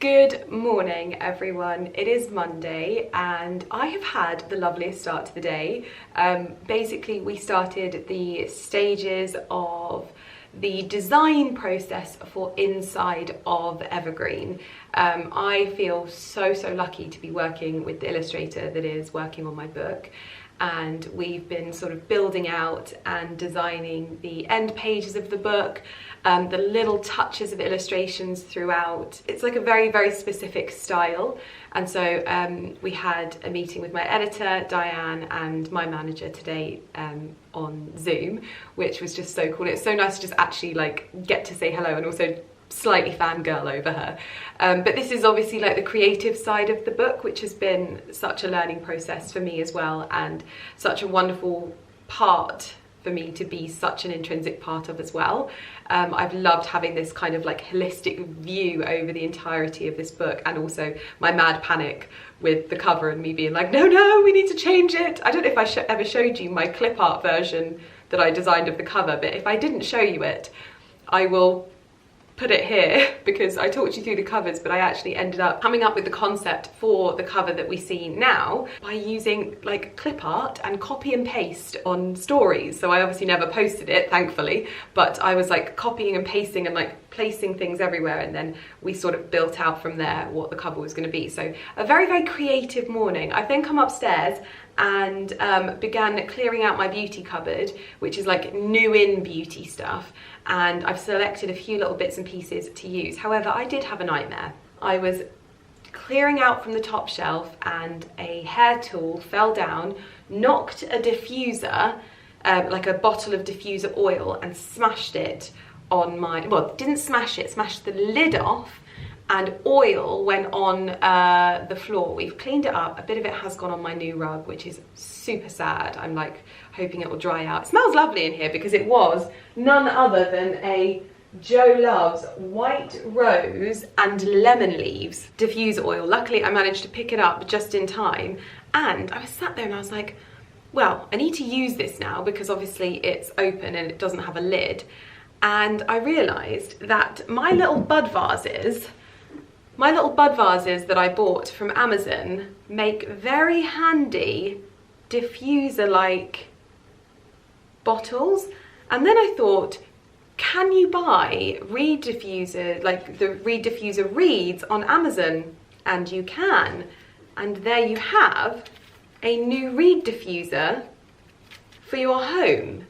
Good morning everyone, it is Monday and I have had the loveliest start to the day. Basically we started the stages of the design process for inside of Evergreen. I feel so lucky to be working with the illustrator that is working on my book, and we've been sort of building out and designing the end pages of the book, the little touches of illustrations throughout. It's like a very specific style, and so we had a meeting with my editor Diane and my manager today on Zoom, which was just so cool. It's so nice to just actually like get to say hello and also slightly fangirl over her. But this is obviously like the creative side of the book, which has been such a learning process for me as well, and such a wonderful part for me to be such an intrinsic part of as well. I've loved having this kind of like holistic view over the entirety of this book, and also my mad panic with the cover and me being like, no, we need to change it. I don't know if I ever showed you my clip art version that I designed of the cover, but if I didn't show you it, I will put it here because I talked you through the covers, but I actually ended up coming up with the concept for the cover that we see now by using like clip art and copy and paste on stories. So I obviously never posted it, thankfully, but I was like copying and pasting and like placing things everywhere, and then we sort of built out from there what the cover was going to be. So a very creative morning. I've then come upstairs and began clearing out my beauty cupboard, which is like new in beauty stuff, and I've selected a few little bits and pieces to use. However, I did have a nightmare. I was clearing out from the top shelf and a hair tool fell down, knocked a diffuser, like a bottle of diffuser oil, and smashed it on my, well, didn't smash it, smashed the lid off, and oil went on the floor. We've cleaned it up. A bit of it has gone on my new rug, which is super sad. I'm like hoping it will dry out. It smells lovely in here because it was none other than a Joe Love's white rose and lemon leaves diffuser oil. Luckily I managed to pick it up just in time, and I was sat there and I was like, well, I need to use this now because obviously it's open and it doesn't have a lid. And I realised that my little bud vases that I bought from Amazon make very handy diffuser-like bottles. And then I thought, can you buy Reed Diffuser, like the Reed Diffuser reeds on Amazon? And you can. And there you have a new Reed Diffuser for your home.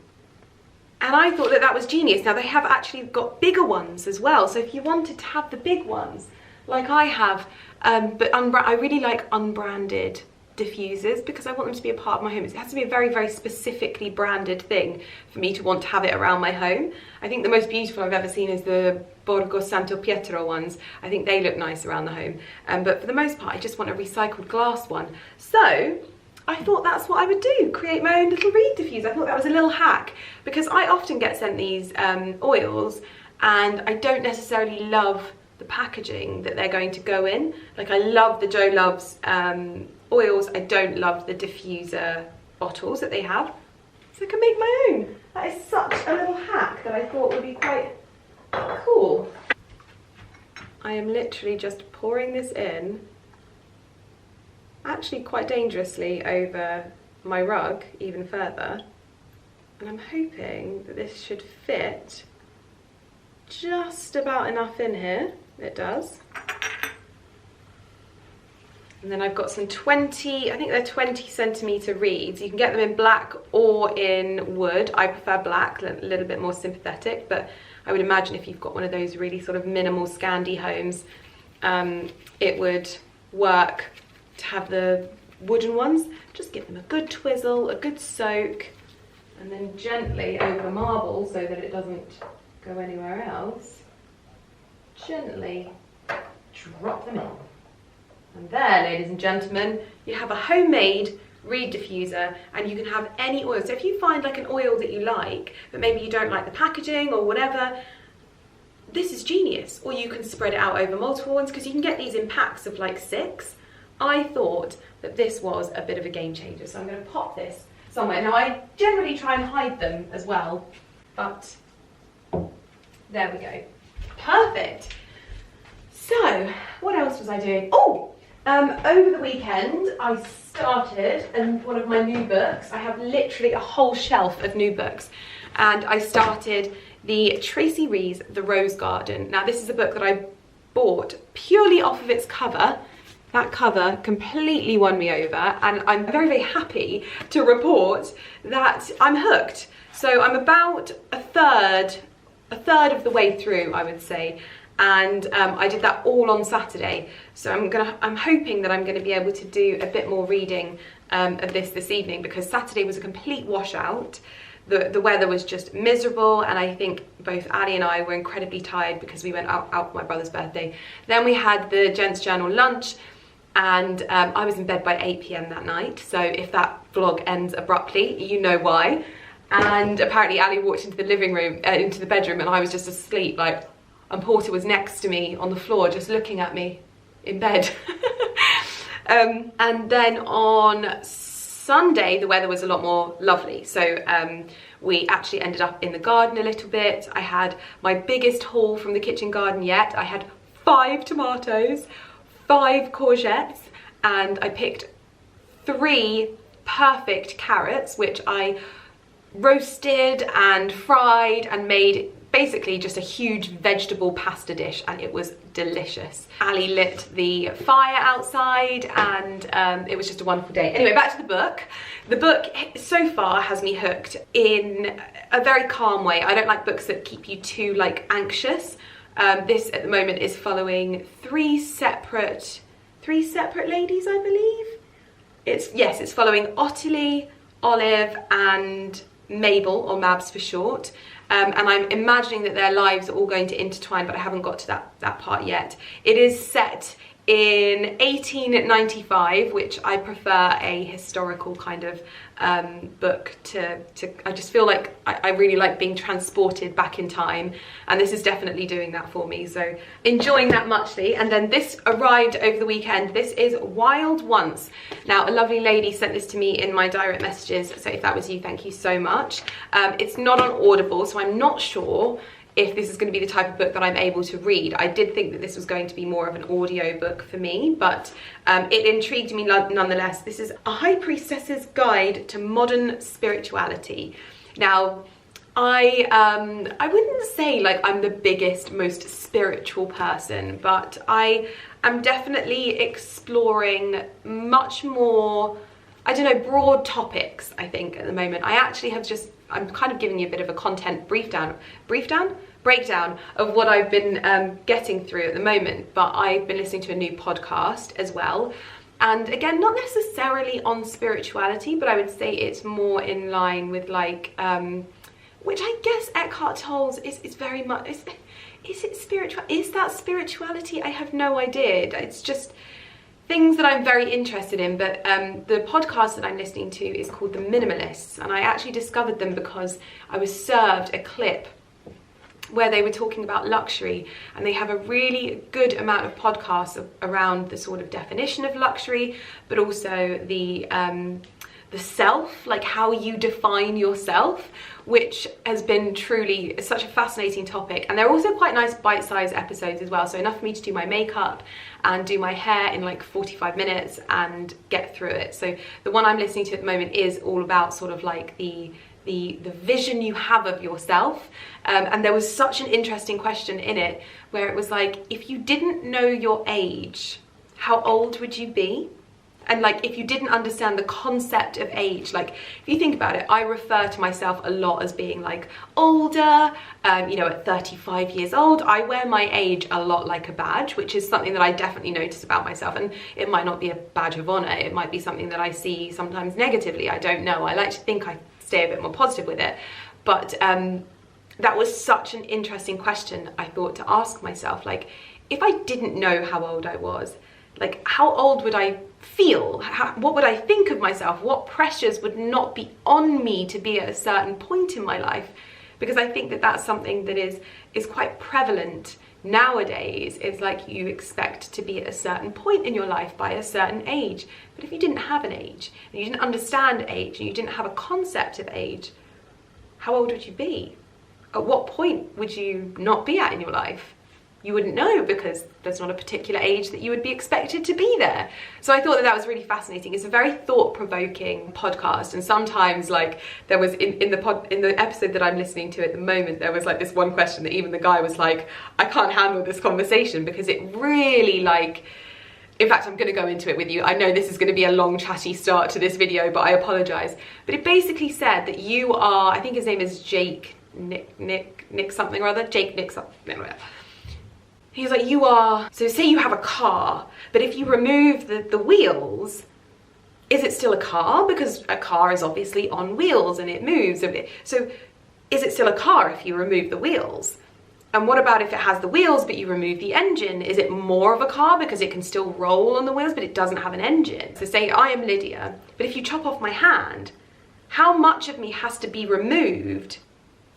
And I thought that that was genius. Now they have actually got bigger ones as well. So if you wanted to have the big ones, like I have, but I really like unbranded diffusers because I want them to be a part of my home. It has to be a very specifically branded thing for me to want to have it around my home. I think the most beautiful I've ever seen is the Borgo Santo Pietro ones. I think they look nice around the home. But for the most part, I just want a recycled glass one. So I thought that's what I would do, create my own little Reed diffuser. I thought that was a little hack because I often get sent these oils and I don't necessarily love the packaging that they're going to go in. Like I love the Joe Love's oils, I don't love the diffuser bottles that they have. So I can make my own. That is such a little hack that I thought would be quite cool. I am literally just pouring this in, actually quite dangerously, over my rug even further, and I'm hoping that this should fit just about enough in here. It does. And then I've got some 20, I think they're 20 centimetre reeds. You can get them in black or in wood. I prefer black, a little bit more sympathetic, but I would imagine if you've got one of those really sort of minimal Scandi homes, it would work to have the wooden ones. Just give them a good twizzle, a good soak, and then gently over the marble so that it doesn't go anywhere else, gently drop them in. And there, ladies and gentlemen, you have a homemade Reed diffuser, and you can have any oil. So if you find like an oil that you like, but maybe you don't like the packaging or whatever, this is genius. Or you can spread it out over multiple ones because you can get these in packs of like 6. I thought that this was a bit of a game changer, so I'm going to pop this somewhere. Now I generally try and hide them as well, but there we go. Perfect. So what else was I doing? Oh, over the weekend I started one of my new books. I have literally a whole shelf of new books, and I started the Tracy Reed's The Rose Garden. Now this is a book that I bought purely off of its cover. That cover completely won me over, and I'm very, very happy to report that I'm hooked. So I'm about a third of the way through, I would say, and I did that all on Saturday. So I'm hoping that I'm gonna be able to do a bit more reading of this evening, because Saturday was a complete washout. The weather was just miserable, and I think both Ali and I were incredibly tired because we went out for my brother's birthday. Then we had the Gents Journal lunch, and I was in bed by 8 p.m. that night. So if that vlog ends abruptly, you know why. And apparently Ali walked into the living room, into the bedroom, and I was just asleep, like, and Porter was next to me on the floor just looking at me in bed. And then on Sunday the weather was a lot more lovely, so we actually ended up in the garden a little bit. I had my biggest haul from the kitchen garden yet. I had 5 tomatoes, 5 courgettes, and I picked 3 perfect carrots, which I roasted and fried and made basically just a huge vegetable pasta dish, and it was delicious. Ali lit the fire outside, and it was just a wonderful day. Anyway, back to the book. The book so far has me hooked in a very calm way. I don't like books that keep you too like anxious. This at the moment is following three separate ladies, I believe. It's following Ottilie, Olive, and Mabel, or Mabs for short. And I'm imagining that their lives are all going to intertwine, but I haven't got to that part yet. It is set in 1895, which I prefer a historical kind of book to I just feel like I really like being transported back in time, and this is definitely doing that for me, so enjoying that muchly. And then this arrived over the weekend. This is Wild Once. Now a lovely lady sent this to me in my direct messages, so if that was you, thank you so much. It's not on Audible, so I'm not sure if this is going to be the type of book that I'm able to read. I did think that this was going to be more of an audio book for me, but it intrigued me nonetheless. This is A High Priestess's Guide to Modern Spirituality. Now, I wouldn't say like I'm the biggest, most spiritual person, but I am definitely exploring much more, I don't know, broad topics, I think, at the moment. I actually have I'm kind of giving you a bit of a content breakdown of what I've been getting through at the moment, but I've been listening to a new podcast as well. And again, not necessarily on spirituality, but I would say it's more in line with like, which I guess Eckhart Tolle's is very much, is it spiritual? Is that spirituality? I have no idea. It's just things that I'm very interested in, but the podcast that I'm listening to is called The Minimalists, and I actually discovered them because I was served a clip where they were talking about luxury, and they have a really good amount of podcasts around the sort of definition of luxury, but also the self, like how you define yourself, which has been truly such a fascinating topic. And they're also quite nice bite-sized episodes as well, so enough for me to do my makeup and do my hair in like 45 minutes and get through it. So the one I'm listening to at the moment is all about sort of like the vision you have of yourself, and there was such an interesting question in it where it was like, if you didn't know your age, how old would you be? And like, if you didn't understand the concept of age, like if you think about it, I refer to myself a lot as being like older, you know, at 35 years old. I wear my age a lot like a badge, which is something that I definitely notice about myself. And it might not be a badge of honor. It might be something that I see sometimes negatively. I don't know. I like to think I stay a bit more positive with it. But that was such an interesting question, I thought, to ask myself. Like, if I didn't know how old I was, like, how old would I feel? What would I think of myself? What pressures would not be on me to be at a certain point in my life? Because I think that that's something that is quite prevalent nowadays. It's like you expect to be at a certain point in your life by a certain age. But if you didn't have an age, and you didn't understand age, and you didn't have a concept of age, how old would you be? At what point would you not be at in your life? you wouldn't know because there's not a particular age that you would be expected to be there. So I thought that that was really fascinating. It's a very thought-provoking podcast, and sometimes, like, there was in the episode that I'm listening to at the moment, there was like this one question that even the guy was like, I can't handle this conversation, because it really, like, in fact, I'm going to go into it with you. I know this is going to be a long chatty start to this video, but I apologise. But it basically said that you are, I think his name is Nick something or other, Jake Nick something. He was like, you are, so say you have a car, but if you remove the wheels, is it still a car? Because a car is obviously on wheels and it moves. So is it still a car if you remove the wheels? And what about if it has the wheels but you remove the engine? Is it more of a car because it can still roll on the wheels but it doesn't have an engine? So say I am Lydia, but if you chop off my hand, how much of me has to be removed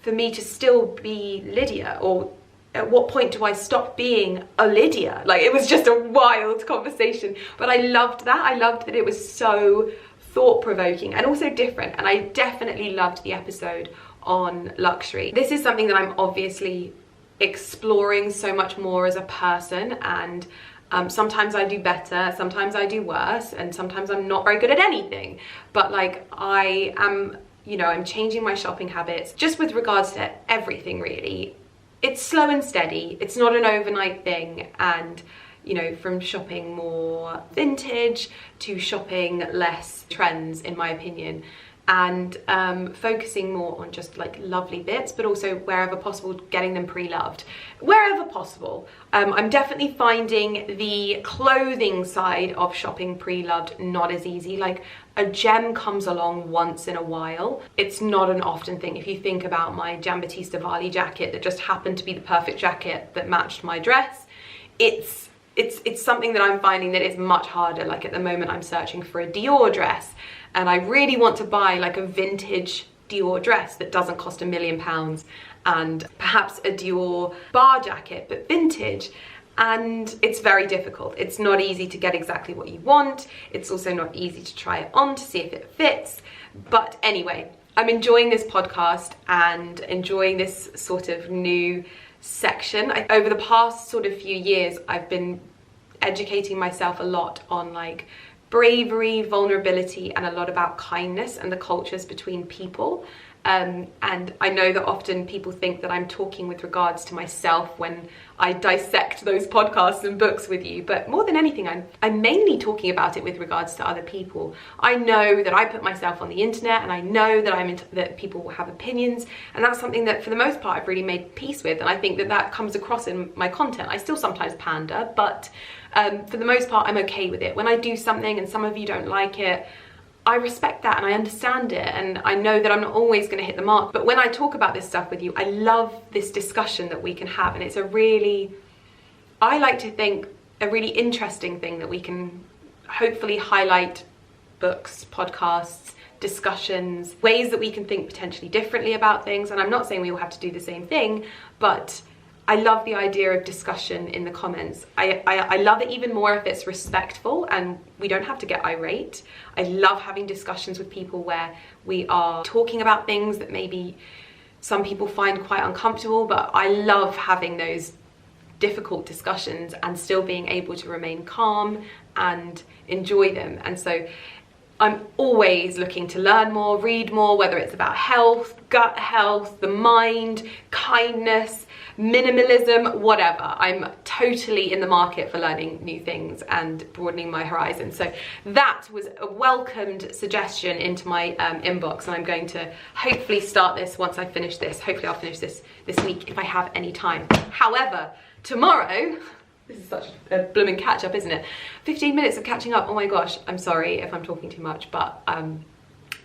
for me to still be Lydia? Or at what point do I stop being a Lydia? Like, it was just a wild conversation, but I loved that. I loved that it was so thought-provoking and also different, and I definitely loved the episode on luxury. This is something that I'm obviously exploring so much more as a person, and sometimes I do better, sometimes I do worse, and sometimes I'm not very good at anything. But like, I am, you know, I'm changing my shopping habits just with regards to everything, really. It's slow and steady, it's not an overnight thing, and you know, from shopping more vintage to shopping less trends, in my opinion, and focusing more on just like lovely bits, but also wherever possible getting them pre-loved wherever possible. I'm definitely finding the clothing side of shopping pre-loved not as easy. Like, a gem comes along once in a while. It's not an often thing. If you think about my Giambattista Varley jacket that just happened to be the perfect jacket that matched my dress, it's something that I'm finding that is much harder. Like, at the moment I'm searching for a Dior dress, and I really want to buy like a vintage Dior dress that doesn't cost £1 million, and perhaps a Dior bar jacket but vintage, and it's very difficult. It's not easy to get exactly what you want. It's also not easy to try it on to see if it fits. But anyway, I'm enjoying this podcast and enjoying this sort of new section. Over the past sort of few years, I've been educating myself a lot on like bravery, vulnerability, and a lot about kindness and the cultures between people. And I know that often people think that I'm talking with regards to myself when I dissect those podcasts and books with you, but more than anything, I'm mainly talking about it with regards to other people. I know that I put myself on the internet, and I know that that people will have opinions, and that's something that for the most part I've really made peace with, and I think that that comes across in my content. I still sometimes pander, but for the most part I'm okay with it. When I do something and some of you don't like it, I respect that and I understand it, and I know that I'm not always going to hit the mark. But when I talk about this stuff with you, I love this discussion that we can have, and it's a really, I like to think, a really interesting thing that we can hopefully highlight: books, podcasts, discussions, ways that we can think potentially differently about things. And I'm not saying we all have to do the same thing, but I love the idea of discussion in the comments. I love it even more if it's respectful and we don't have to get irate. I love having discussions with people where we are talking about things that maybe some people find quite uncomfortable, but I love having those difficult discussions and still being able to remain calm and enjoy them. And so I'm always looking to learn more, read more, whether it's about health, gut health, the mind, kindness, minimalism, whatever. I'm totally in the market for learning new things and broadening my horizons. So that was a welcomed suggestion into my inbox, and I'm going to hopefully start this once I finish this. Hopefully I'll finish this week if I have any time. However, tomorrow, this is such a blooming catch up, isn't it? 15 minutes of catching up. Oh my gosh, I'm sorry if I'm talking too much, but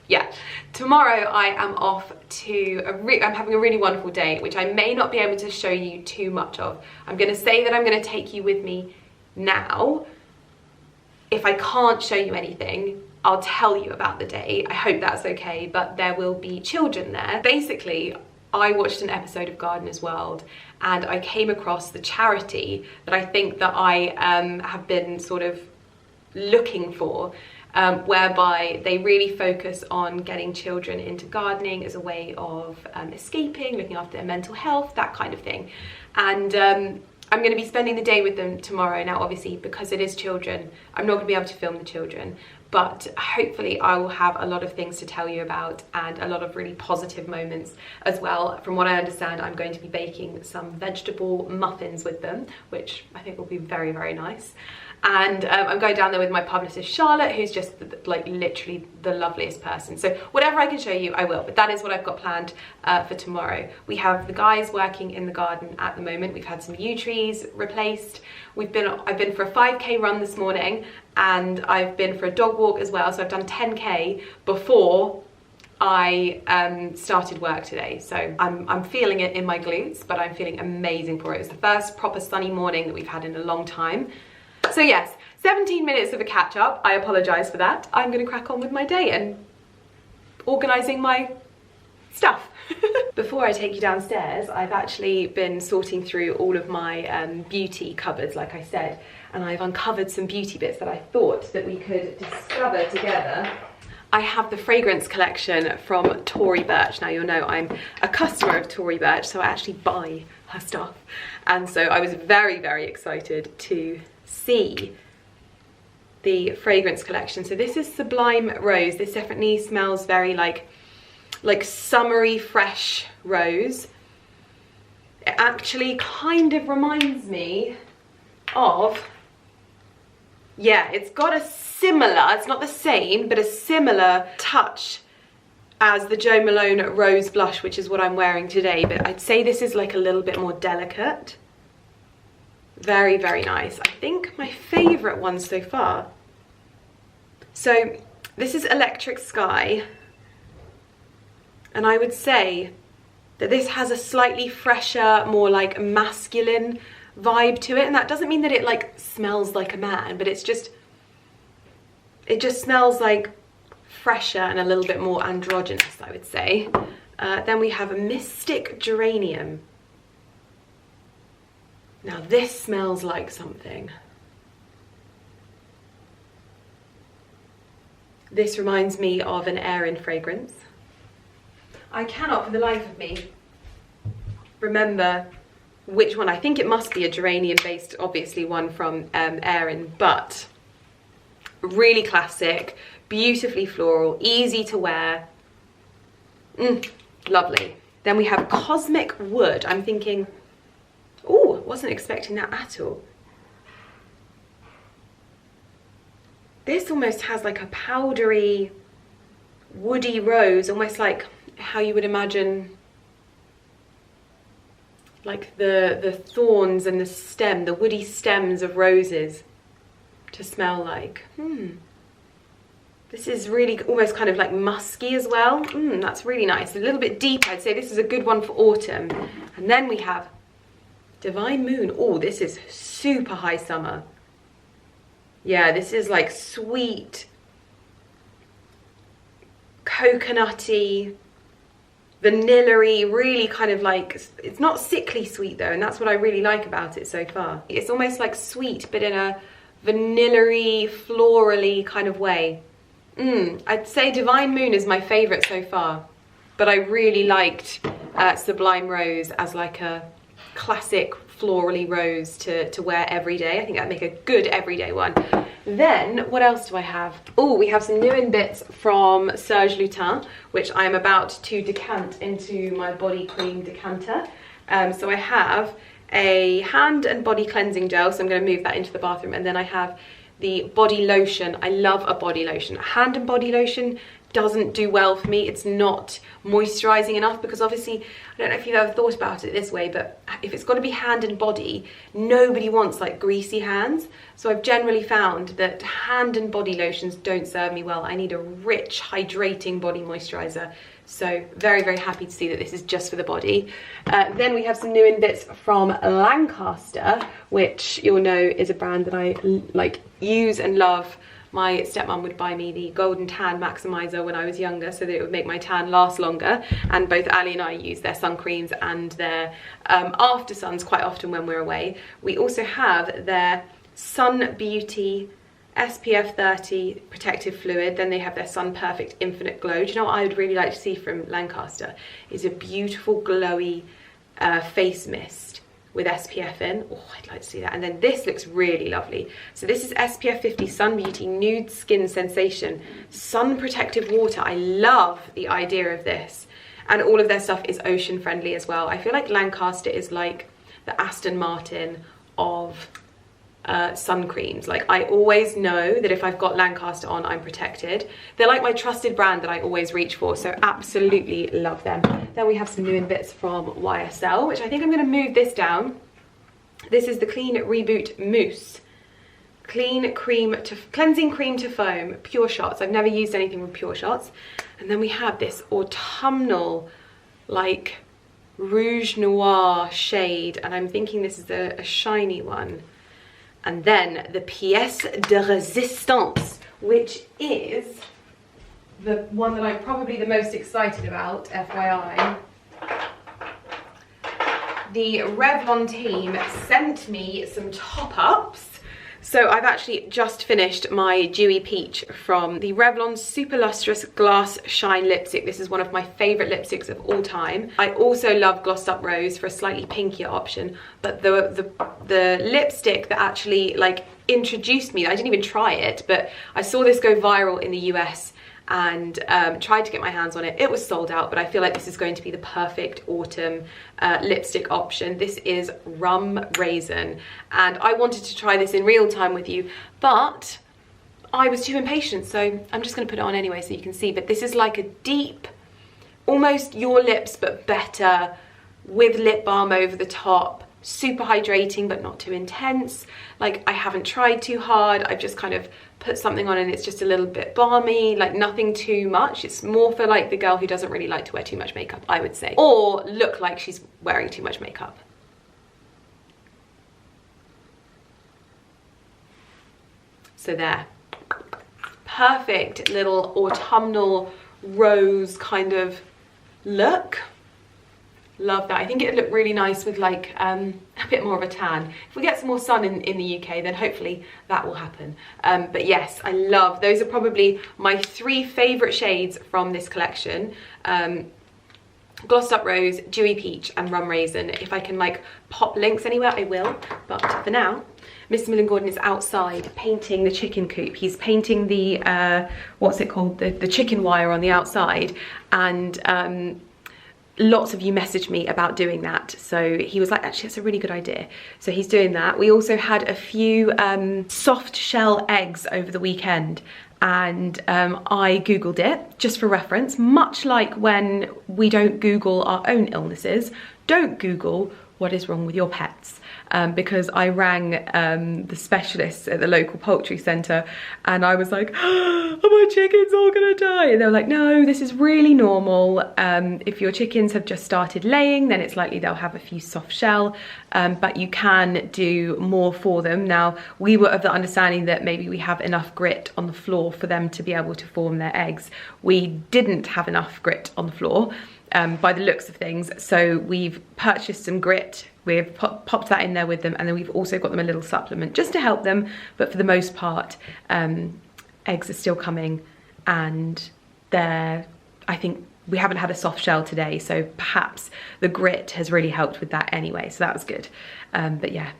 yeah, tomorrow I am off to I'm having a really wonderful day, which I may not be able to show you too much of. I'm going to say that I'm going to take you with me now. If I can't show you anything, I'll tell you about the day. I hope that's okay, but there will be children there. Basically, I watched an episode of Gardener's World and I came across the charity that I think that I have been sort of looking for, whereby they really focus on getting children into gardening as a way of escaping, looking after their mental health, that kind of thing. And I'm going to be spending the day with them tomorrow. Now, obviously, because it is children, I'm not going to be able to film the children, but hopefully I will have a lot of things to tell you about and a lot of really positive moments as well. From what I understand, I'm going to be baking some vegetable muffins with them, which I think will be very, very nice. And I'm going down there with my publicist Charlotte, who's just like literally the loveliest person. So whatever I can show you, I will. But that is what I've got planned for tomorrow. We have the guys working in the garden at the moment. We've had some yew trees replaced. I've been for a 5K run this morning, and I've been for a dog walk as well. So I've done 10K before I started work today. So I'm feeling it in my glutes, but I'm feeling amazing for it. It was the first proper sunny morning that we've had in a long time. So yes, 17 minutes of a catch up. I apologise for that. I'm going to crack on with my day and organising my stuff. Before I take you downstairs, I've actually been sorting through all of my beauty cupboards, like I said, and I've uncovered some beauty bits that I thought that we could discover together. I have the fragrance collection from Tory Burch. Now, you'll know I'm a customer of Tory Burch, so I actually buy her stuff. And so I was very, very excited to see the fragrance collection. So this is Sublime Rose. This definitely smells very like summery fresh rose. It actually kind of reminds me of, yeah, it's got a similar, it's not the same, but a similar touch as the Jo Malone Rose Blush, which is what I'm wearing today, but I'd say this is like a little bit more delicate. Very, very nice. I think my favourite one so far. So this is Electric Sky, and I would say that this has a slightly fresher, more like masculine vibe to it, and that doesn't mean that it like smells like a man, but it just smells like fresher and a little bit more androgynous, I would say. Then we have a Mystic Geranium. Now this smells like something. This reminds me of an Erin fragrance. I cannot for the life of me remember which one. I think it must be a geranium based, obviously, one from Erin, but really classic, beautifully floral, easy to wear. Lovely. Then we have Cosmic Wood. I'm thinking, oh, wasn't expecting that at all. This almost has like a powdery, woody rose, almost like how you would imagine like the thorns and the stem, the woody stems of roses to smell like. This is really almost kind of like musky as well. That's really nice. A little bit deep, I'd say. This is a good one for autumn. And then we have Divine Moon. Oh, this is super high summer. Yeah, this is like sweet, coconutty, vanilla-y, really kind of like, it's not sickly sweet though, and that's what I really like about it so far. It's almost like sweet, but in a vanilla-y, florally kind of way. I'd say Divine Moon is my favourite so far, but I really liked Sublime Rose as like a classic florally rose to wear every day. I think that'd make a good everyday one. Then what else do I have? Oh, we have some new in bits from Serge Lutin, which I'm about to decant into my body cream decanter. So I have a hand and body cleansing gel, so I'm going to move that into the bathroom, and then I have the body lotion. I love a body lotion. Hand and body lotion doesn't do well for me. It's not moisturizing enough, because obviously, I don't know if you've ever thought about it this way, but if it's got to be hand and body, nobody wants like greasy hands. So I've generally found that hand and body lotions don't serve me well. I need a rich, hydrating body moisturizer. So very, very happy to see that this is just for the body. Then we have some new in bits from Lancaster, which you'll know is a brand that I like use and love. My stepmom would buy me the Golden Tan Maximizer when I was younger, so that it would make my tan last longer. And both Ali and I use their sun creams and their after suns quite often when we're away. We also have their Sun Beauty SPF 30 protective fluid. Then they have their Sun Perfect Infinite Glow. Do you know what I would really like to see from Lancaster? Is a beautiful glowy face mist. with SPF in. Oh, I'd like to see that. And then this looks really lovely. So this is SPF 50 Sun Beauty Nude Skin Sensation Sun Protective Water. I love the idea of this. And all of their stuff is ocean friendly as well. I feel like Lancaster is like the Aston Martin of sun creams. Like, I always know that if I've got Lancaster on, I'm protected. They're like my trusted brand that I always reach for, so absolutely love them. Then we have some new bits from YSL, which I think I'm going to move this down. This is the Clean Reboot Mousse. Cleansing cream to foam, Pure Shots. I've never used anything with Pure Shots. And then we have this autumnal, like, Rouge Noir shade, and I'm thinking this is a shiny one. And then the Pièce de Résistance, which is the one that I'm probably the most excited about, FYI. The Revlon team sent me some top-ups. So I've actually just finished my Dewy Peach from the Revlon Super Lustrous Glass Shine Lipstick. This is one of my favourite lipsticks of all time. I also love Glossed Up Rose for a slightly pinkier option, but the lipstick that actually like introduced me, I didn't even try it, but I saw this go viral in the US and tried to get my hands on it. It was sold out, but I feel like this is going to be the perfect autumn lipstick option. This is Rum Raisin, and I wanted to try this in real time with you, but I was too impatient, so I'm just going to put it on anyway so you can see. But this is like a deep, almost Your Lips but better, with lip balm over the top. Super hydrating but not too intense. Like, I haven't tried too hard, I've just kind of put something on and it's just a little bit balmy, like nothing too much. It's more for like the girl who doesn't really like to wear too much makeup, I would say, or look like she's wearing too much makeup. So there, perfect little autumnal rose kind of look. Love that. I think it'd look really nice with like a bit more of a tan. If we get some more sun in the UK, then hopefully that will happen. But yes, I love, those are probably my 3 favourite shades from this collection. Glossed Up Rose, Dewy Peach and Rum Raisin. If I can like pop links anywhere, I will. But for now, Mr. Millen Gordon is outside painting the chicken coop. He's painting the, what's it called? The chicken wire on the outside. And lots of you messaged me about doing that, so he was like, actually that's a really good idea, so he's doing that. We also had a few soft shell eggs over the weekend, and I googled it just for reference, much like when we don't Google our own illnesses. Don't Google what is wrong with your pets, because I rang the specialists at the local poultry centre and I was like, are my chickens all gonna die? And they were like, no, this is really normal. If your chickens have just started laying, then it's likely they'll have a few soft shell, but you can do more for them. Now, we were of the understanding that maybe we have enough grit on the floor for them to be able to form their eggs. We didn't have enough grit on the floor, by the looks of things, so we've purchased some grit, we've popped that in there with them, and then we've also got them a little supplement just to help them, but for the most part eggs are still coming, and I think we haven't had a soft shell today, so perhaps the grit has really helped with that anyway, so that was good. But yeah,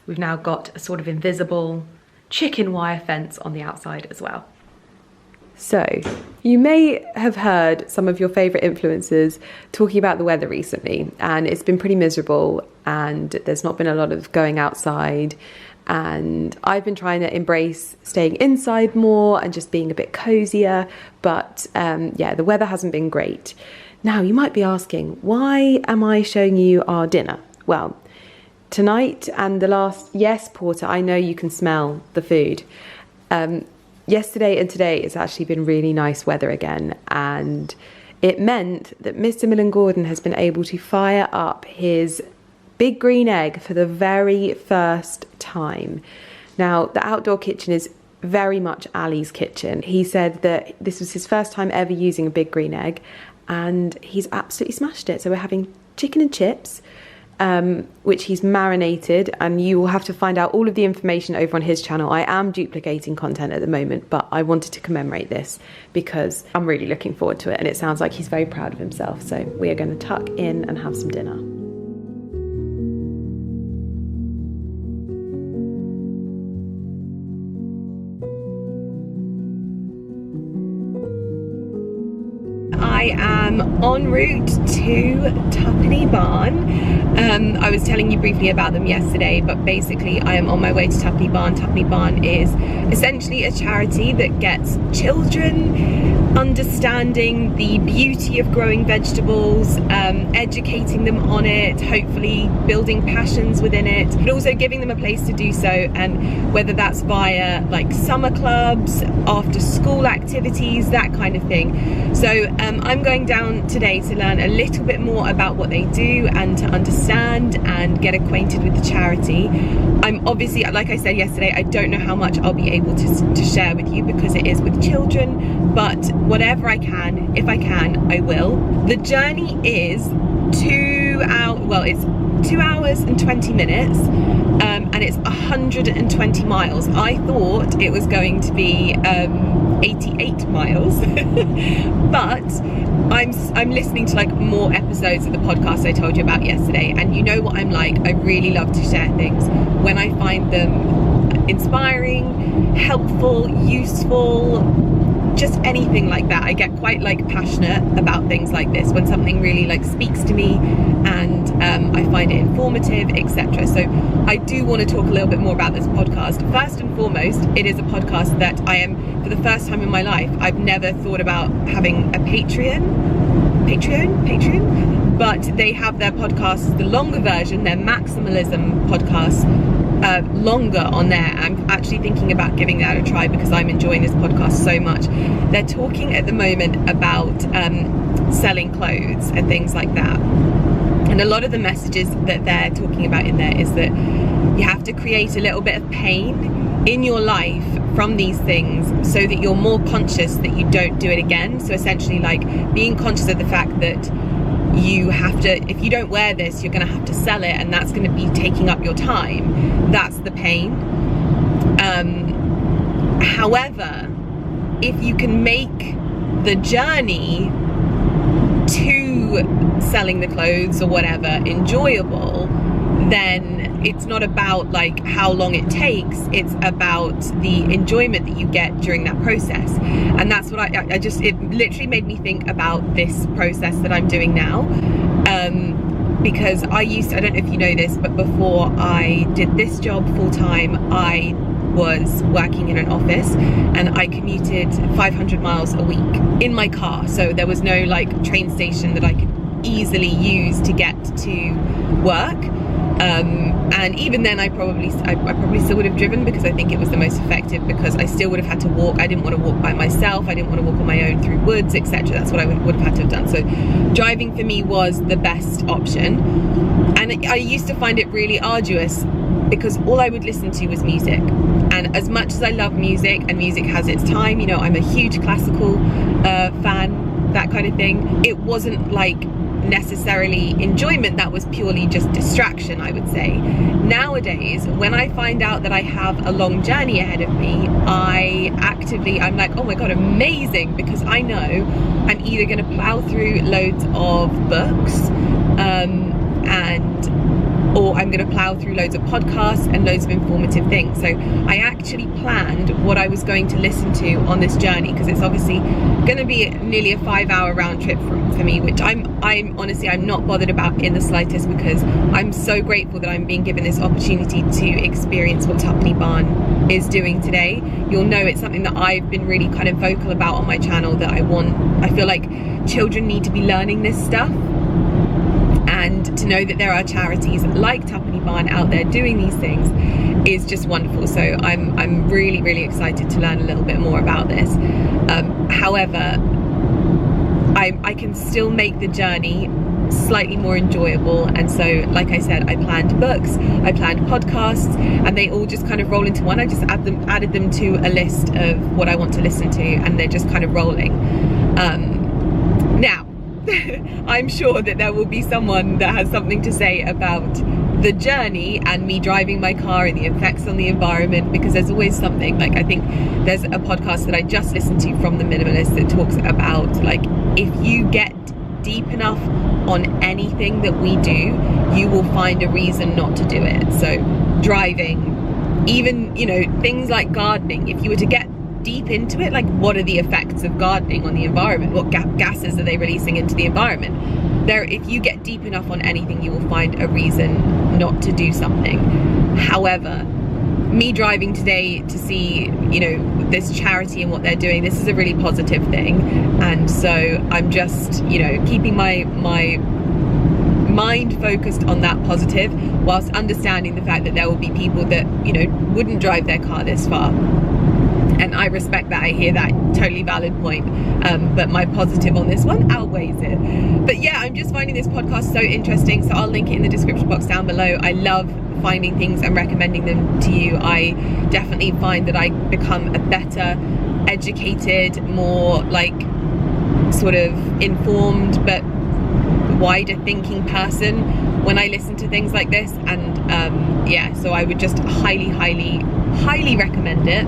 we've now got a sort of invisible chicken wire fence on the outside as well. So, you may have heard some of your favourite influencers talking about the weather recently, and it's been pretty miserable and there's not been a lot of going outside, and I've been trying to embrace staying inside more and just being a bit cozier, but yeah, the weather hasn't been great. Now, you might be asking, why am I showing you our dinner? Well, tonight and the last, yes, Porter, I know you can smell the food. Yesterday and today it's actually been really nice weather again, and it meant that Mr. Millen Gordon has been able to fire up his big green egg for the very first time. Now, the outdoor kitchen is very much Ali's kitchen. He said that this was his first time ever using a big green egg, and he's absolutely smashed it. So we're having chicken and chips, which he's marinated, and you will have to find out all of the information over on his channel. I am duplicating content at the moment, but I wanted to commemorate this because I'm really looking forward to it, and it sounds like he's very proud of himself. So we are going to tuck in and have some dinner. I am en route to Tiffany Barn. I was telling you briefly about them yesterday, but basically I am on my way to Taffy Barn. Taffy Barn is essentially a charity that gets children understanding the beauty of growing vegetables, educating them on it, hopefully building passions within it, but also giving them a place to do so, and whether that's via like summer clubs, after school activities, that kind of thing. So I'm going down today to learn a little bit more about what they do and to understand and get acquainted with the charity. I'm obviously, like I said yesterday, I don't know how much I'll be able to share with you because it is with children, but whatever I can, if I can, I will. The journey is 2 hours, well, it's 2 hours and 20 minutes, and it's 120 miles. I thought it was going to be 88 miles, but I'm listening to like more episodes of the podcast I told you about yesterday, and you know what I'm like, I really love to share things when I find them inspiring, helpful, useful, just anything like that. I get quite like passionate about things like this when something really like speaks to me and I find it informative, etc. So I do want to talk a little bit more about this podcast. First and foremost, it is a podcast that I am, for the first time in my life, I've never thought about having a Patreon, but they have their podcasts, the longer version, their Maximalism podcast, longer on there. I'm actually thinking about giving that a try because I'm enjoying this podcast so much. They're talking at the moment about selling clothes and things like that, and a lot of the messages that they're talking about in there is that you have to create a little bit of pain in your life from these things so that you're more conscious that you don't do it again. So essentially like being conscious of the fact that you have to, if you don't wear this, you're going to have to sell it, and that's going to be taking up your time. That's the pain. However, if you can make the journey to selling the clothes or whatever enjoyable, then it's not about like how long it takes, it's about the enjoyment that you get during that process. And that's what I just, it literally made me think about this process that I'm doing now, because I don't know if you know this, but before I did this job full-time, I was working in an office and I commuted 500 miles a week in my car. So there was no like train station that I could easily use to get to work. And even then I probably still would have driven because I think it was the most effective, because I still would have had to walk. I didn't want to walk by myself, I didn't want to walk on my own through woods, etc. That's what I would have had to have done. So driving for me was the best option, and I used to find it really arduous because all I would listen to was music. And as much as I love music, and music has its time, you know, I'm a huge classical fan, that kind of thing, it wasn't like necessarily enjoyment, that was purely just distraction, I would say. Nowadays, when I find out that I have a long journey ahead of me, I'm like, oh my god, amazing, because I know I'm either going to plow through loads of books or I'm going to plow through loads of podcasts and loads of informative things. So I actually planned what I was going to listen to on this journey, because it's obviously going to be nearly a 5-hour round trip for me, which I'm honestly, I'm not bothered about in the slightest, because I'm so grateful that I'm being given this opportunity to experience what Tiffany Barn is doing today. You'll know it's something that I've been really kind of vocal about on my channel, that I feel like children need to be learning this stuff. And to know that there are charities like Tiffany Barn out there doing these things is just wonderful. So I'm really, really excited to learn a little bit more about this. However, I can still make the journey slightly more enjoyable, and so like I said, I planned books, I planned podcasts, and they all just kind of roll into one. I just added them to a list of what I want to listen to, and they're just kind of rolling. Now I'm sure that there will be someone that has something to say about the journey and me driving my car and the effects on the environment, because there's always something. Like, I think there's a podcast that I just listened to from the Minimalist that talks about, like, if you get deep enough on anything that we do, you will find a reason not to do it. So driving, even, you know, things like gardening, if you were to get get deep into it, like what are the effects of gardening on the environment? What gases are they releasing into the environment? If you get deep enough on anything, you will find a reason not to do something. However, me driving today to see, you know, this charity and what they're doing, this is a really positive thing. And so I'm just, you know, keeping my mind focused on that positive, whilst understanding the fact that there will be people that, you know, wouldn't drive their car this far. And I respect that, I hear that, totally valid point. But my positive on this one outweighs it. But yeah, I'm just finding this podcast so interesting, so I'll link it in the description box down below. I love finding things and recommending them to you. I definitely find that I become a better educated, more like sort of informed but wider thinking person when I listen to things like this. And yeah, so I would just highly recommend it.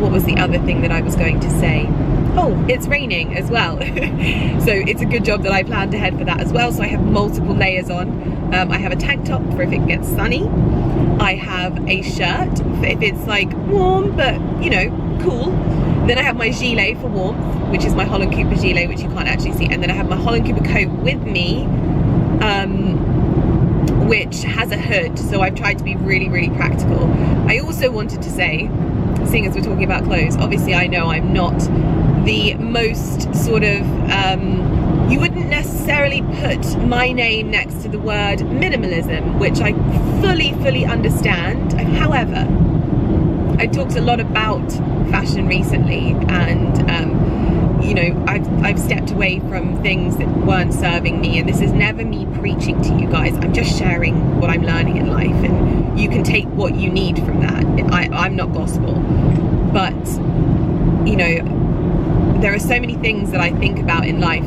What was the other thing that I was going to say? Oh, it's raining as well. So it's a good job that I planned ahead for that as well. So I have multiple layers on. I have a tank top for if it gets sunny. I have a shirt for if it's like warm but, you know, cool. Then I have my gilet for warmth, which is my Holland Cooper gilet, which you can't actually see. And then I have my Holland Cooper coat with me, which has a hood. So I've tried to be really practical. I also wanted to say, seeing as we're talking about clothes, obviously I know I'm not the most sort of, you wouldn't necessarily put my name next to the word minimalism, which I fully understand. However, I talked a lot about fashion recently, and you know, I've stepped away from things that weren't serving me, and this is never me preaching to you guys. I'm just sharing what I'm learning in life, and you can take what you need from that. I'm not gospel, but you know, there are so many things that I think about in life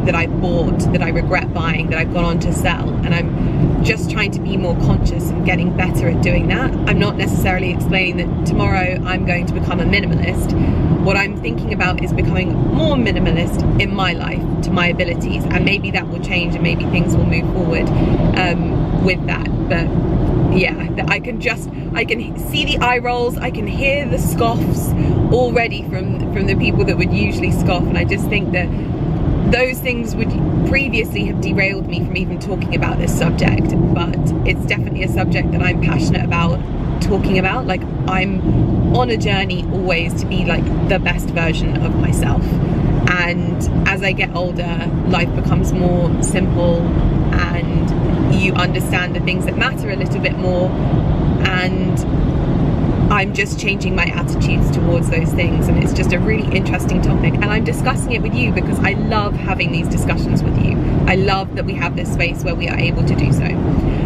that I bought, that I regret buying, that I've gone on to sell, and I'm just trying to be more conscious and getting better at doing that. I'm not necessarily explaining that tomorrow I'm going to become a minimalist. What I'm thinking about is becoming more minimalist in my life to my abilities, and maybe that will change and maybe things will move forward with that. But yeah, I can see the eye rolls, I can hear the scoffs already from the people that would usually scoff, and I just think that those things would previously have derailed me from even talking about this subject. But it's definitely a subject that I'm passionate about talking about. Like, I'm on a journey always to be like the best version of myself, and as I get older, life becomes more simple and you understand the things that matter a little bit more, and I'm just changing my attitudes towards those things. And it's just a really interesting topic, and I'm discussing it with you because I love having these discussions with you. I love that we have this space where we are able to do so.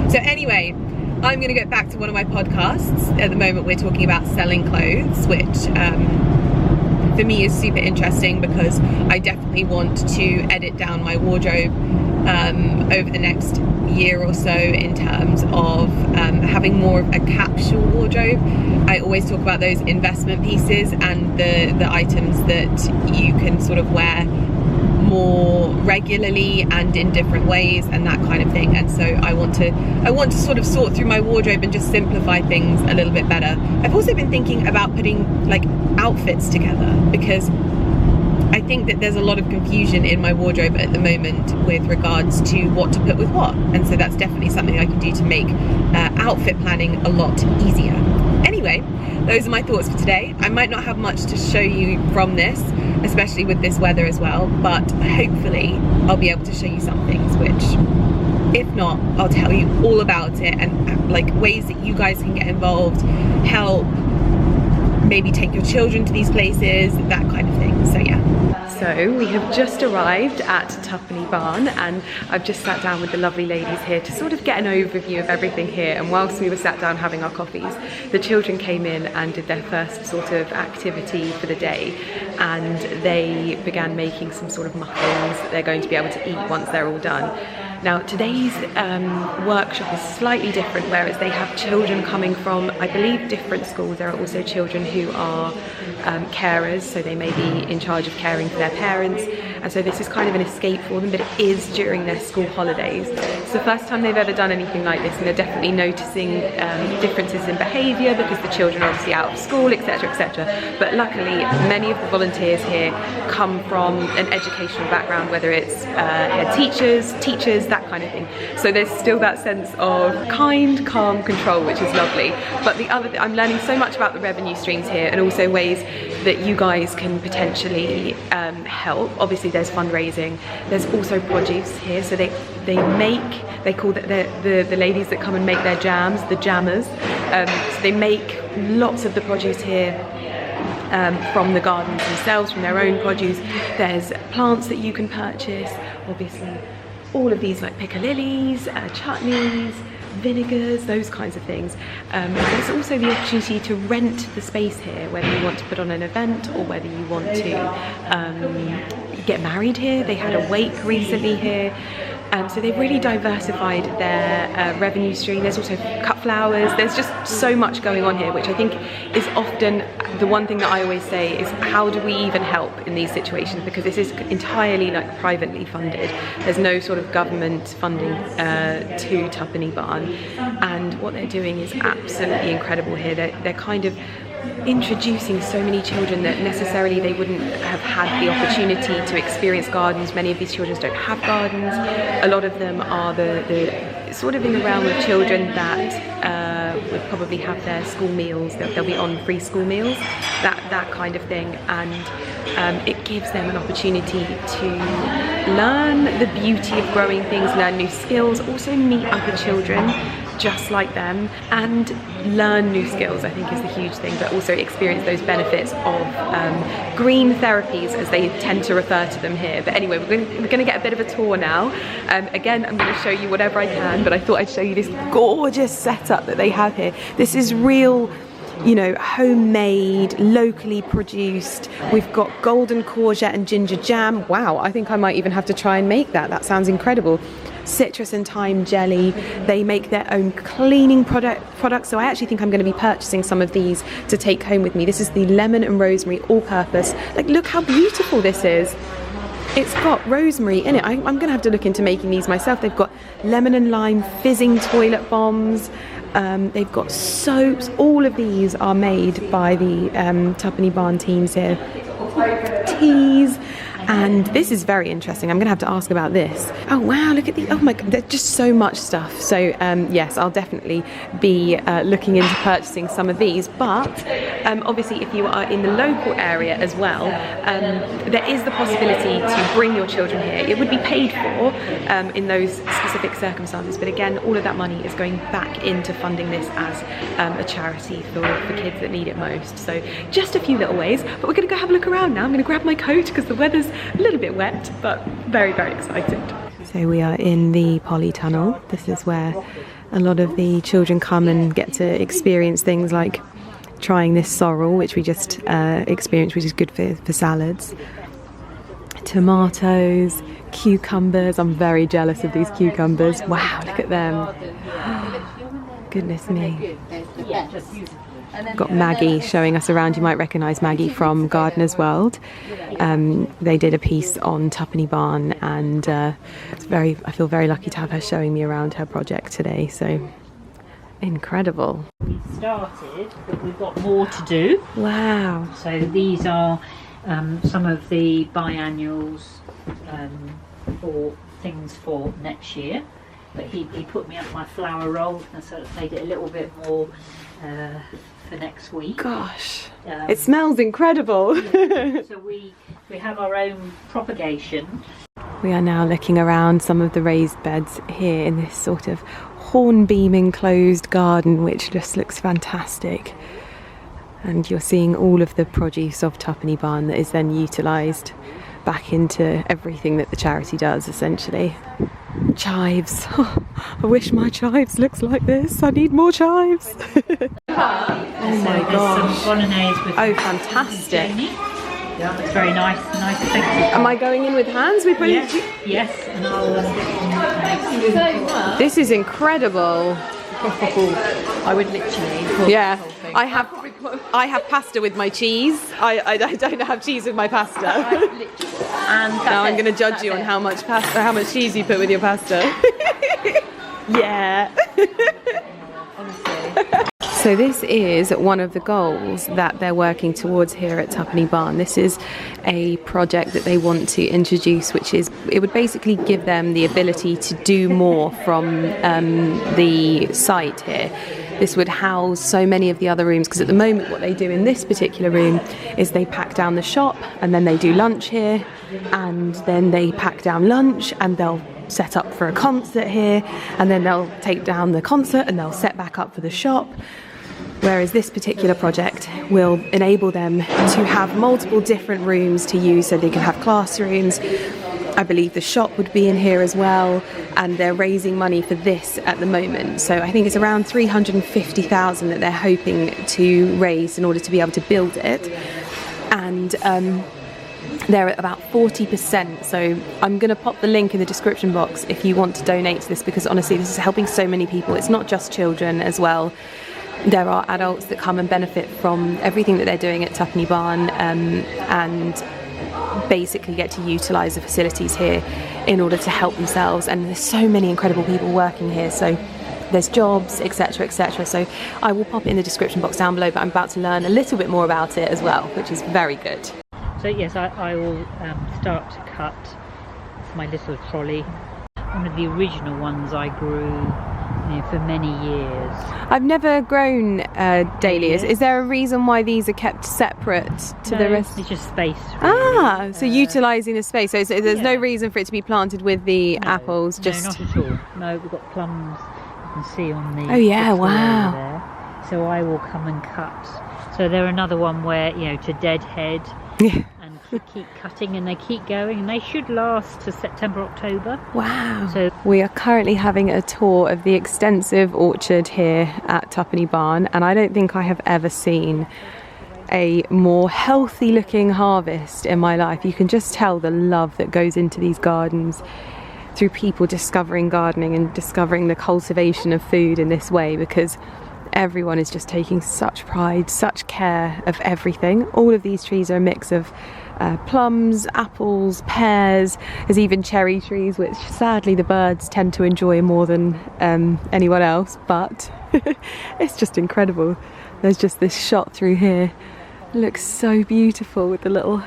So anyway, I'm going to get back to one of my podcasts. At the moment we're talking about selling clothes, which for me is super interesting because I definitely want to edit down my wardrobe over the next year or so, in terms of having more of a capsule wardrobe. I always talk about those investment pieces and the items that you can sort of wear more regularly and in different ways and that kind of thing. And so I want to sort of sort through my wardrobe and just simplify things a little bit better. I've also been thinking about putting like outfits together, because I think that there's a lot of confusion in my wardrobe at the moment with regards to what to put with what, and so that's definitely something I can do to make outfit planning a lot easier. Anyway, those are my thoughts for today. I might not have much to show you from this, especially with this weather as well, but hopefully I'll be able to show you some things, which if not, I'll tell you all about it, and like ways that you guys can get involved, help, maybe take your children to these places, that kind of thing. So yeah. So we have just arrived at Tiffany Barn, and I've just sat down with the lovely ladies here to sort of get an overview of everything here. And whilst we were sat down having our coffees, the children came in and did their first sort of activity for the day, and they began making some sort of muffins that they're going to be able to eat once they're all done. Now today's workshop is slightly different, whereas they have children coming from, I believe, different schools. There are also children who are carers, so they may be in charge of caring for their parents, and so this is kind of an escape for them, but it is during their school holidays. It's the first time they've ever done anything like this, and they're definitely noticing differences in behaviour because the children are obviously out of school, etc, etc. But luckily many of the volunteers here come from an educational background, whether it's head teachers, that kind of thing. So there's still that sense of kind, calm control, which is lovely. But the other, I'm learning so much about the revenue streams here, and also ways that you guys can potentially help. Obviously there's fundraising, there's also produce here, so they call the ladies that come and make their jams, the jammers. So they make lots of the produce here from the gardens themselves, from their own produce. There's plants that you can purchase, obviously all of these like piccalillis, chutneys, vinegars, those kinds of things. There's also the opportunity to rent the space here, whether you want to put on an event or whether you want to get married here. They had a wake recently here. So they've really diversified their revenue stream. There's also cut flowers. There's just so much going on here, which I think is often the one thing that I always say is, how do we even help in these situations? Because this is entirely like privately funded. There's no sort of government funding to Taffy Barn, and what they're doing is absolutely incredible here. They're kind of introducing so many children that necessarily they wouldn't have had the opportunity to experience gardens. Many of these children don't have gardens. A lot of them are the sort of in the realm of children that would probably have their school meals, they'll be on free school meals, that kind of thing, and it gives them an opportunity to learn the beauty of growing things, learn new skills, also meet other children just like them and learn new skills, I think is the huge thing, but also experience those benefits of green therapies, as they tend to refer to them here. But anyway, we're going to get a bit of a tour now. Again, I'm going to show you whatever I can, but I thought I'd show you this gorgeous setup that they have here. This is real, you know, homemade, locally produced. We've got golden courgette and ginger jam. Wow, I think I might even have to try and make that. That sounds incredible. Citrus and thyme jelly. They make their own cleaning products, so I actually think I'm going to be purchasing some of these to take home with me. This is the lemon and rosemary all-purpose. Like, look how beautiful this is. It's got rosemary in it. I'm going to have to look into making these myself. They've got lemon and lime fizzing toilet bombs. They've got soaps. All of these are made by the Taffy Barn teams here. Teas. And this is very interesting. I'm going to have to ask about this. Oh wow, look at the, oh my god, there's just so much stuff. So yes, I'll definitely be looking into purchasing some of these. But obviously if you are in the local area as well, there is the possibility to bring your children here. It would be paid for in those specific circumstances. But again, all of that money is going back into funding this as a charity for kids that need it most. So just a few little ways, but we're going to go have a look around now. I'm going to grab my coat because the weather's a little bit wet, but very, very excited. So we are in the Polytunnel. This is where a lot of the children come and get to experience things like trying this sorrel, which we just experienced, which is good for salads. Tomatoes, cucumbers. I'm very jealous of these cucumbers. Wow, look at them. Goodness me. Got Maggie showing us around. You might recognise Maggie from Gardener's World. They did a piece on Taffy Barn, and I feel very lucky to have her showing me around her project today. So incredible. We started, but we've got more to do. Wow. So these are some of the biannuals for things for next year. But he put me up my flower roll, and so I made it a little bit more for next week. Gosh, it smells incredible. Yeah. So we have our own propagation. We are now looking around some of the raised beds here in this sort of hornbeam enclosed garden, which just looks fantastic. And you're seeing all of the produce of Taffy Barn that is then utilised back into everything that the charity does, essentially. Chives. Oh, I wish my chives looks like this. I need more chives. Oh my gosh. Some bolognese with fantastic. Yeah, it's very nice effective. Am I going in with hands? Yes, and I'll This is incredible. I would literally Yeah, I have I have pasta with my cheese. I don't have cheese with my pasta. And Now I'm going to judge you on how much cheese you put with your pasta. Yeah. So this is one of the goals that they're working towards here at Tiffany Barn. This is a project that they want to introduce, which is, it would basically give them the ability to do more from the site here. This would house so many of the other rooms, because at the moment what they do in this particular room is they pack down the shop and then they do lunch here, and then they pack down lunch and they'll set up for a concert here, and then they'll take down the concert and they'll set back up for the shop. Whereas this particular project will enable them to have multiple different rooms to use, so they can have classrooms. I believe the shop would be in here as well, and they're raising money for this at the moment. So I think it's around 350,000 that they're hoping to raise in order to be able to build it. And they're at about 40%, so I'm going to pop the link in the description box if you want to donate to this, because honestly this is helping so many people. It's not just children as well. There are adults that come and benefit from everything that they're doing at Tiffany Barn, and basically get to utilise the facilities here in order to help themselves. And there's so many incredible people working here, so there's jobs, etc, etc. So I will pop it in the description box down below, but I'm about to learn a little bit more about it as well, which is very good. So yes, I will start to cut my little trolley. One of the original ones I grew for many years. I've never grown dahlias. Is there a reason why these are kept separate to the rest? It's just space. Really. So utilising the space. So there's no reason for it to be planted with the apples. Just no, not at all. No, we've got plums. You can see on the. Oh yeah! Wow. There. So I will come and cut. So they're another one where, you know, to deadhead. Yeah. And keep cutting, and they keep going, and they should last to September, October. Wow. So we are currently having a tour of the extensive orchard here at Tiffany Barn, and I don't think I have ever seen a more healthy looking harvest in my life. You can just tell the love that goes into these gardens through people discovering gardening and discovering the cultivation of food in this way, because everyone is just taking such pride, such care of everything. All of these trees are a mix of plums, apples, pears. There's even cherry trees, which sadly the birds tend to enjoy more than anyone else, but it's just incredible. There's just this shot through here. It looks so beautiful with the little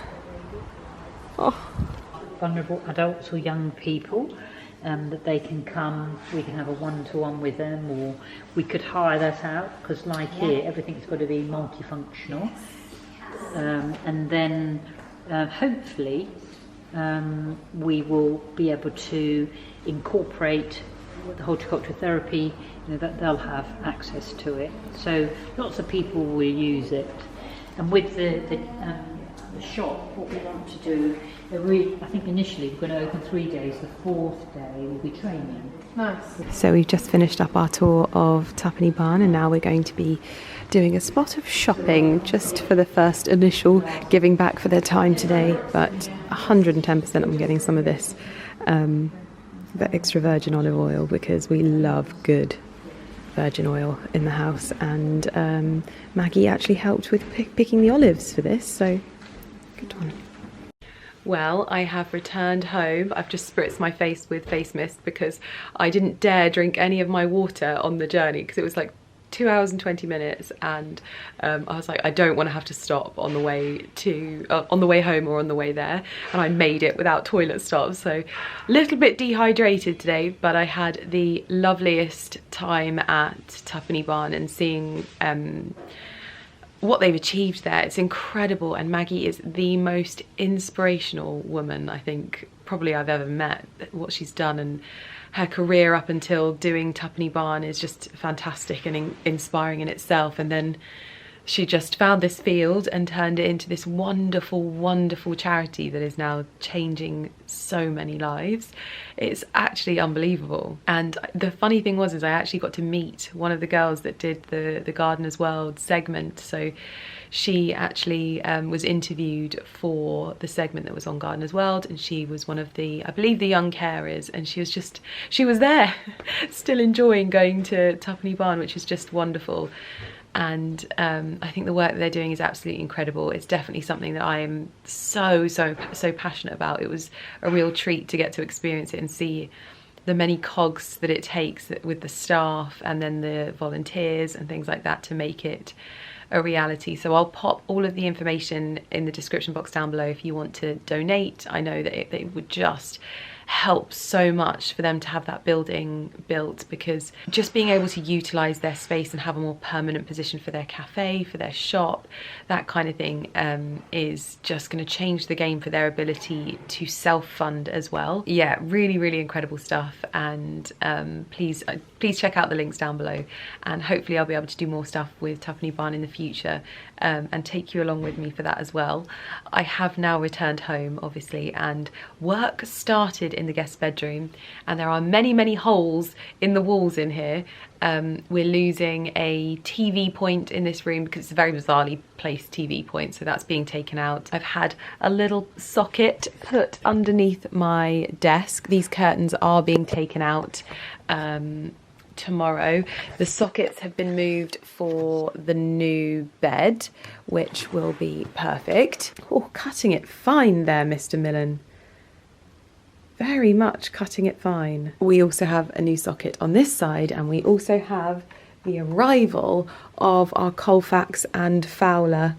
vulnerable adults or young people, that they can come, we can have a one-to-one with them, or we could hire that out, because like here everything's got to be multifunctional. And then hopefully we will be able to incorporate the horticultural therapy, you know, that they'll have access to it. So lots of people will use it. And with the shop, what we want to do, I think initially we're going to open 3 days. The 4th day will be training. Nice. So we've just finished up our tour of Tiffany Barn, and now we're going to be doing a spot of shopping just for the first initial giving back for their time today. But 110% I'm getting some of this, the extra virgin olive oil, because we love good virgin oil in the house. And Maggie actually helped with picking the olives for this, so good one. Well, I have returned home. I've just spritzed my face with face mist because I didn't dare drink any of my water on the journey, because it was like 2 hours and 20 minutes, and I was like, I don't want to have to stop on the way to on the way home or on the way there, and I made it without toilet stops. So a little bit dehydrated today, but I had the loveliest time at Tiffany Barn, and seeing what they've achieved there, it's incredible. And Maggie is the most inspirational woman I think probably I've ever met. What she's done and her career up until doing Tiffany Barn is just fantastic and inspiring in itself. And then she just found this field and turned it into this wonderful, wonderful charity that is now changing so many lives. It's actually unbelievable. And the funny thing was, is I actually got to meet one of the girls that did the Gardener's World segment. So she actually was interviewed for the segment that was on Gardener's World, and she was one of the, I believe, the young carers, and she was there still enjoying going to Tiffany Barn, which is just wonderful. and I think the work that they're doing is absolutely incredible. It's definitely something that I am so passionate about. It was a real treat to get to experience it and see the many cogs that it takes with the staff and then the volunteers and things like that to make it a reality. So I'll pop all of the information in the description box down below if you want to donate. I know that it would just help so much for them to have that building built, because just being able to utilize their space and have a more permanent position for their cafe, for their shop, that kind of thing, is just going to change the game for their ability to self-fund as well. Yeah, really incredible stuff. And please check out the links down below, and hopefully I'll be able to do more stuff with Tiffany Barn in the future, and take you along with me for that as well. I have now returned home, obviously, and work started in the guest bedroom, and there are many holes in the walls in here. We're losing a TV point in this room because it's a very bizarrely placed TV point, so that's being taken out. I've had a little socket put underneath my desk. These curtains are being taken out tomorrow. The sockets have been moved for the new bed, which will be perfect. Oh, cutting it fine there, Mr. Millen. Very much cutting it fine. We also have a new socket on this side, and we also have the arrival of our Colfax and Fowler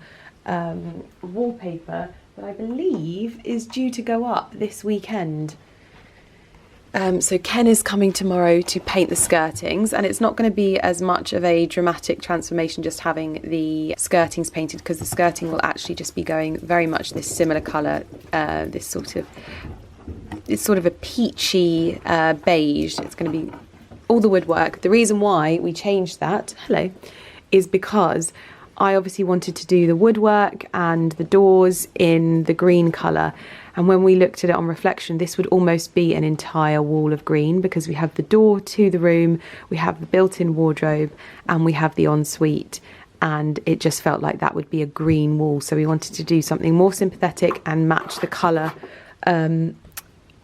wallpaper that I believe is due to go up this weekend. So Ken is coming tomorrow to paint the skirtings, and it's not going to be as much of a dramatic transformation just having the skirtings painted, because the skirting will actually just be going very much this similar colour, it's sort of a peachy beige. It's going to be all the woodwork. The reason why we changed that, is because I obviously wanted to do the woodwork and the doors in the green colour. And when we looked at it on reflection, this would almost be an entire wall of green, because we have the door to the room, we have the built-in wardrobe, and we have the ensuite. And it just felt like that would be a green wall. So we wanted to do something more sympathetic and match the colour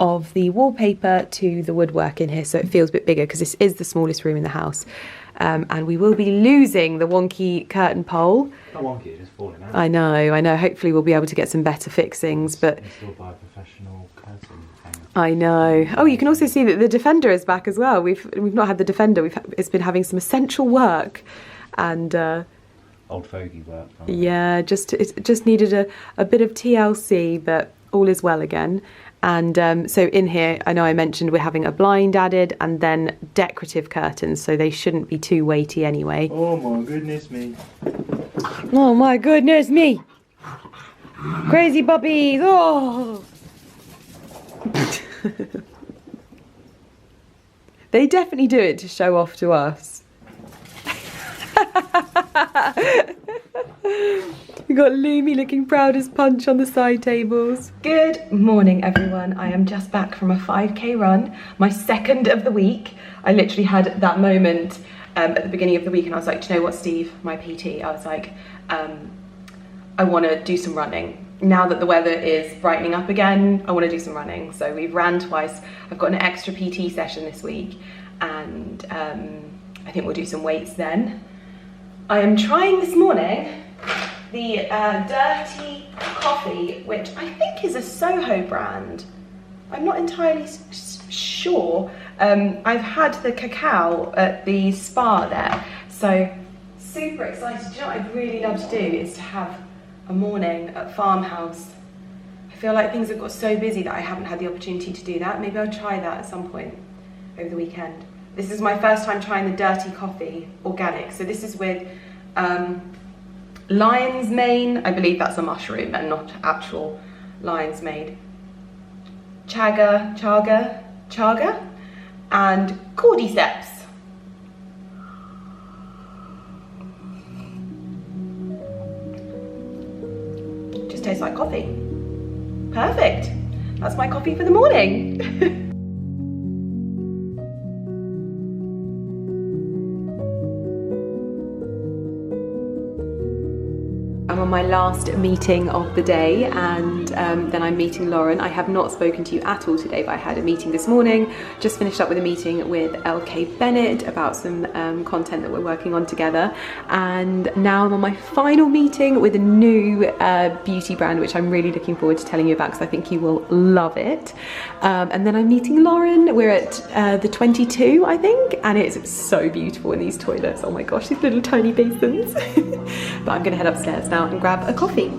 of the wallpaper to the woodwork in here, so it feels a bit bigger, because this is the smallest room in the house. And we will be losing the wonky curtain pole. Not wonky, it's just falling out. I know. Hopefully we'll be able to get some better fixings, but... Installed by a professional curtain hanger. I know. Oh, you can also see that the Defender is back as well. We've not had the Defender. It's been having some essential work, and old fogey work. Yeah, it just needed a bit of TLC, but all is well again. And so in here, I know I mentioned we're having a blind added and then decorative curtains, so they shouldn't be too weighty anyway. Oh my goodness me. Oh my goodness me. Crazy puppies. Oh. They definitely do it to show off to us. We've got Lumi looking proud as punch on the side tables. Good morning, everyone. I am just back from a 5k run, my second of the week. I literally had that moment at the beginning of the week, and I was like, do you know what, Steve, my PT, I was like, I want to do some running. Now that the weather is brightening up again, I want to do some running. So we've ran twice. I've got an extra PT session this week, and I think we'll do some weights then. I am trying this morning the Dirty Coffee, which I think is a Soho brand. I'm not entirely sure. I've had the cacao at the spa there, so super excited. Do you know what I'd really love to do is to have a morning at Farmhouse. I feel like things have got so busy that I haven't had the opportunity to do that. Maybe I'll try that at some point over the weekend. This is my first time trying the Dirty Coffee organic. So this is with lion's mane, I believe that's a mushroom and not actual lion's mane, chaga, and cordyceps. Just tastes like coffee. Perfect. That's my coffee for the morning. I'm on on my last meeting of the day, and then I'm meeting Lauren. I have not spoken to you at all today, but I had a meeting this morning. Just finished up with a meeting with LK Bennett about some content that we're working on together, and now I'm on my final meeting with a new beauty brand, which I'm really looking forward to telling you about because I think you will love it. And then I'm meeting Lauren. We're at the 22, I think, and it's so beautiful in these toilets. Oh my gosh, these little tiny basins. But I'm gonna head upstairs now and grab a coffee.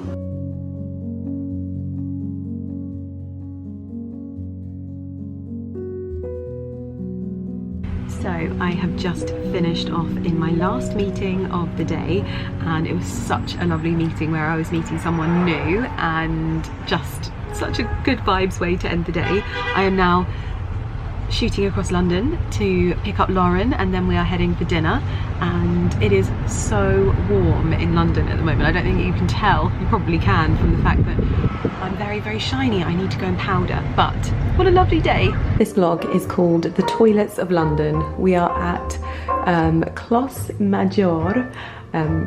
So I have just finished off in my last meeting of the day, and it was such a lovely meeting where I was meeting someone new and just such a good vibes way to end the day. I am now shooting across London to pick up Lauren, and then we are heading for dinner, and it is so warm in London at the moment. I don't think you can tell, you probably can, from the fact that I'm very shiny. I need to go and powder, but what a lovely day. This vlog is called The Toilets of London. We are at Clos Major,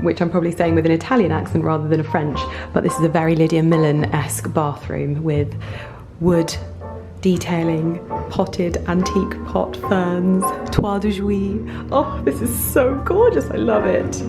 which I'm probably saying with an Italian accent rather than a French, but this is a very Lydia Millen-esque bathroom with wood detailing, potted antique pot ferns, toile de jouy. Oh, this is so gorgeous, I love it.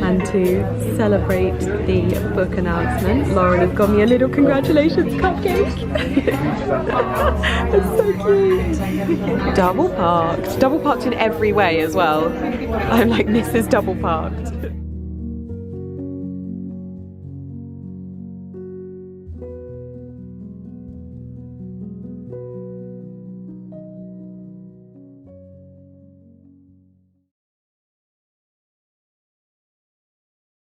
And to celebrate the book announcement, Lauren has got me a little congratulations cupcake. It's so cute. Double parked in every way as well. I'm like, Mrs. Double parked.